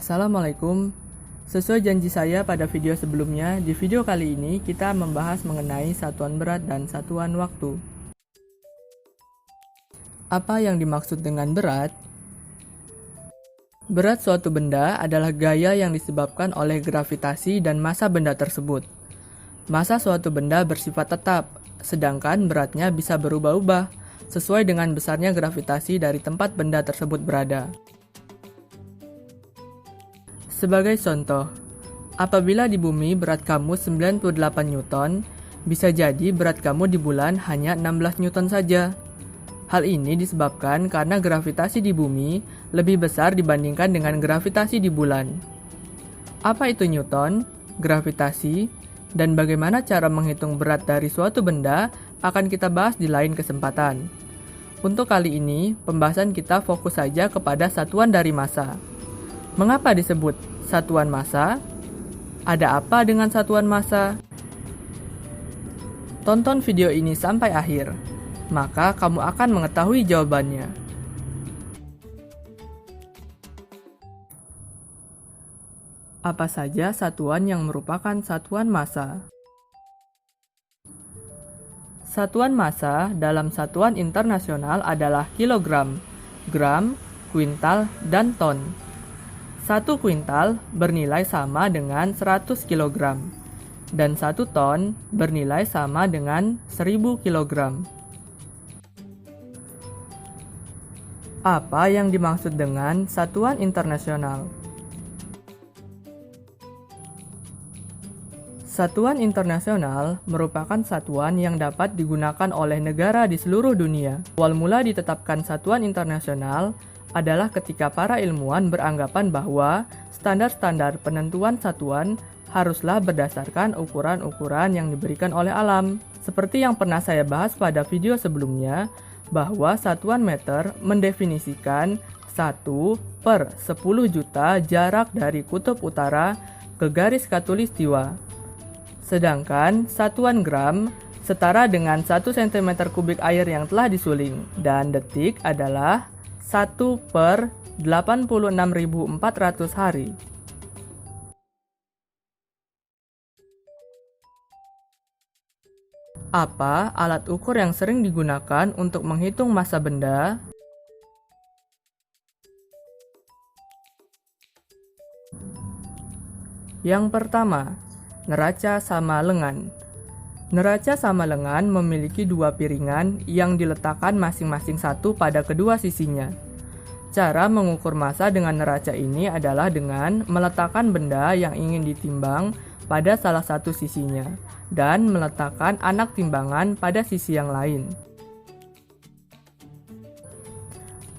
Assalamualaikum. Sesuai janji saya pada video sebelumnya, di video kali ini kita membahas mengenai satuan berat dan satuan waktu. Apa yang dimaksud dengan berat? Berat suatu benda adalah gaya yang disebabkan oleh gravitasi dan massa benda tersebut. Massa suatu benda bersifat tetap, sedangkan beratnya bisa berubah-ubah sesuai dengan besarnya gravitasi dari tempat benda tersebut berada. Sebagai contoh, apabila di bumi berat kamu 98 Newton, bisa jadi berat kamu di bulan hanya 16 Newton saja. Hal ini disebabkan karena gravitasi di bumi lebih besar dibandingkan dengan gravitasi di bulan. Apa itu Newton, gravitasi, dan bagaimana cara menghitung berat dari suatu benda akan kita bahas di lain kesempatan. Untuk kali ini, pembahasan kita fokus saja kepada satuan dari massa. Mengapa disebut satuan massa? Ada apa dengan satuan massa? Tonton video ini sampai akhir, maka kamu akan mengetahui jawabannya. Apa saja satuan yang merupakan satuan massa? Satuan massa dalam satuan internasional adalah kilogram, gram, kuintal, dan ton. 1 kuintal bernilai sama dengan 100 kg, dan 1 ton bernilai sama dengan 1000 kg. Apa yang dimaksud dengan satuan internasional? Satuan internasional merupakan satuan yang dapat digunakan oleh negara di seluruh dunia. Awal mula ditetapkan satuan internasional adalah ketika para ilmuwan beranggapan bahwa standar-standar penentuan satuan haruslah berdasarkan ukuran-ukuran yang diberikan oleh alam. Seperti yang pernah saya bahas pada video sebelumnya, bahwa satuan meter mendefinisikan 1/10 juta jarak dari kutub utara ke garis khatulistiwa. Sedangkan satuan gram setara dengan 1 cm3 air yang telah disuling, dan detik adalah 1/86.400 hari. Apa alat ukur yang sering digunakan untuk menghitung massa benda? Yang pertama, neraca sama lengan. Neraca sama lengan memiliki 2 piringan yang diletakkan masing-masing satu pada kedua sisinya. Cara mengukur massa dengan neraca ini adalah dengan meletakkan benda yang ingin ditimbang pada salah satu sisinya dan meletakkan anak timbangan pada sisi yang lain.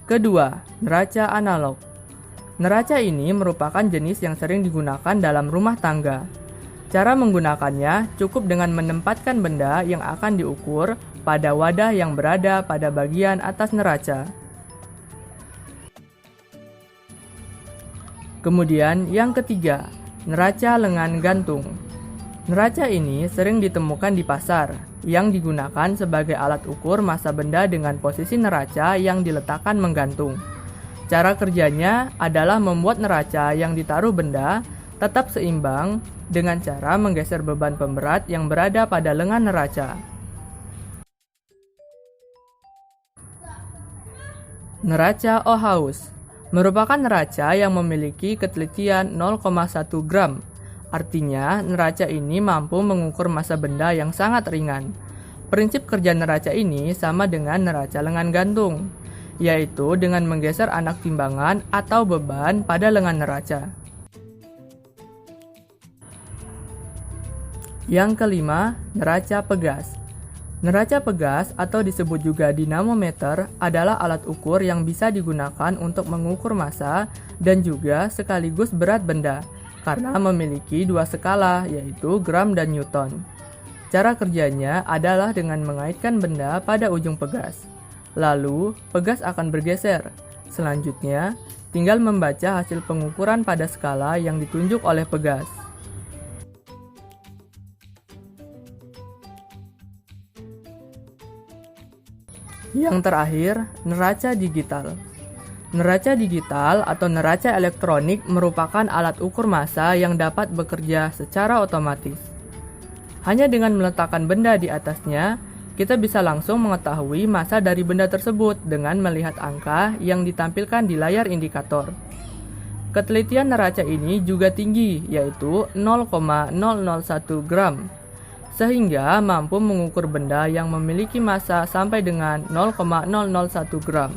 Kedua, neraca analog. Neraca ini merupakan jenis yang sering digunakan dalam rumah tangga. Cara menggunakannya cukup dengan menempatkan benda yang akan diukur pada wadah yang berada pada bagian atas neraca. Kemudian yang ketiga, neraca lengan gantung. Neraca ini sering ditemukan di pasar, yang digunakan sebagai alat ukur massa benda dengan posisi neraca yang diletakkan menggantung. Cara kerjanya adalah membuat neraca yang ditaruh benda tetap seimbang dengan cara menggeser beban pemberat yang berada pada lengan neraca. Neraca Ohaus merupakan neraca yang memiliki ketelitian 0,1 gram. Artinya, neraca ini mampu mengukur massa benda yang sangat ringan. Prinsip kerja neraca ini sama dengan neraca lengan gantung, yaitu dengan menggeser anak timbangan atau beban pada lengan neraca. Yang kelima, neraca pegas. Neraca pegas atau disebut juga dinamometer adalah alat ukur yang bisa digunakan untuk mengukur massa dan juga sekaligus berat benda karena memiliki 2 skala yaitu gram dan newton. Cara kerjanya adalah dengan mengaitkan benda pada ujung pegas. Lalu, pegas akan bergeser. Selanjutnya, tinggal membaca hasil pengukuran pada skala yang ditunjuk oleh pegas. Yang terakhir, neraca digital. Neraca digital atau neraca elektronik merupakan alat ukur massa yang dapat bekerja secara otomatis. Hanya dengan meletakkan benda di atasnya, kita bisa langsung mengetahui massa dari benda tersebut dengan melihat angka yang ditampilkan di layar indikator. Ketelitian neraca ini juga tinggi, yaitu 0,001 gram, sehingga mampu mengukur benda yang memiliki massa sampai dengan 0,001 gram.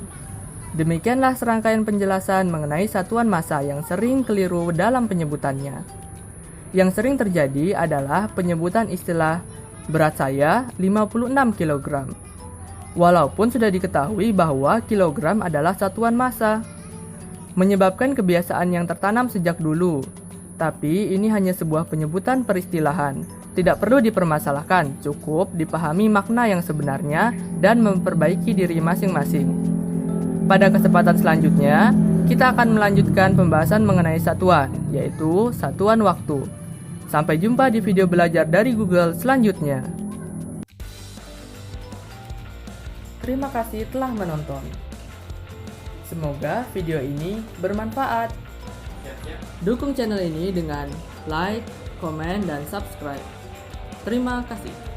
Demikianlah serangkaian penjelasan mengenai satuan massa yang sering keliru dalam penyebutannya. Yang sering terjadi adalah penyebutan istilah berat saya 56 kg. Walaupun sudah diketahui bahwa kilogram adalah satuan massa, menyebabkan kebiasaan yang tertanam sejak dulu. Tapi ini hanya sebuah penyebutan peristilahan, tidak perlu dipermasalahkan, cukup dipahami makna yang sebenarnya dan memperbaiki diri masing-masing. Pada kesempatan selanjutnya, kita akan melanjutkan pembahasan mengenai satuan, yaitu satuan waktu. Sampai jumpa di video belajar dari Google selanjutnya. Terima kasih telah menonton. Semoga video ini bermanfaat. Dukung channel ini dengan like, komen, dan subscribe. Terima kasih.